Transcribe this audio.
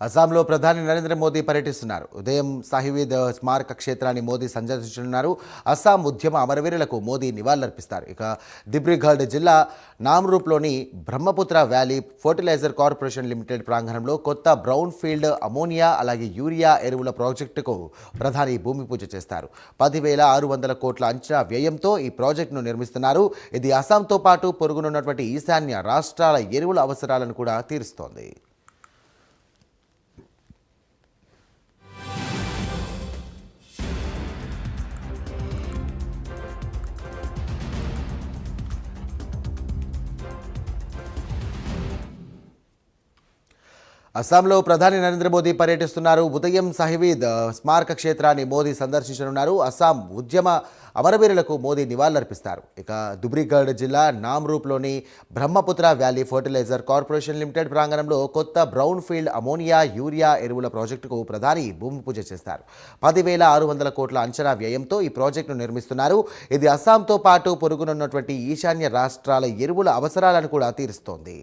అస్సాంలో ప్రధాని నరేంద్ర మోదీ పర్యటిస్తున్నారు. ఉదయం సాహిబీద్ స్మారక క్షేత్రాన్ని మోదీ సందర్శించనున్నారు. అస్సాం ఉద్యమ అమరవీరులకు మోదీ నివాళులర్పిస్తారు. ఇక దిబ్రిఘడ్ జిల్లా నామ్రూప్లోని Brahmaputra valley fertilizer corporation limited ప్రాంగణంలో కొత్త బ్రౌన్ ఫీల్డ్ అమోనియా అలాగే యూరియా ఎరువుల ప్రాజెక్టుకు ప్రధాని భూమి పూజ చేస్తారు. 10,600 కోట్ల అంచనా వ్యయంతో ఈ ప్రాజెక్టును నిర్మిస్తున్నారు. ఇది అస్సాంతో పాటు పొరుగునున్నటువంటి ఈశాన్య రాష్ట్రాల ఎరువుల అవసరాలను కూడా తీరుస్తోంది. అస్సాంలో ప్రధాని నరేంద్ర మోదీ పర్యటిస్తున్నారు. ఉదయం సాహిబీద్ స్మారక క్షేత్రాన్ని మోదీ సందర్శించనున్నారు. అస్సాం ఉద్యమ అమరవీరులకు మోదీ నివాళులర్పిస్తారు. ఇక దుబ్రిగఢ్ జిల్లా నామ్రూప్లోని Brahmaputra valley fertilizer corporation limited ప్రాంగణంలో కొత్త బ్రౌన్ ఫీల్డ్ అమోనియా యూరియా ఎరువుల ప్రాజెక్టుకు ప్రధాని భూమి పూజ చేస్తారు. 10,600 కోట్ల అంచనా వ్యయంతో ఈ ప్రాజెక్టును నిర్మిస్తున్నారు. ఇది అస్సాంతో పాటు పొరుగునున్నటువంటి ఈశాన్య రాష్ట్రాల ఎరువుల అవసరాలను కూడా తీరుస్తోంది.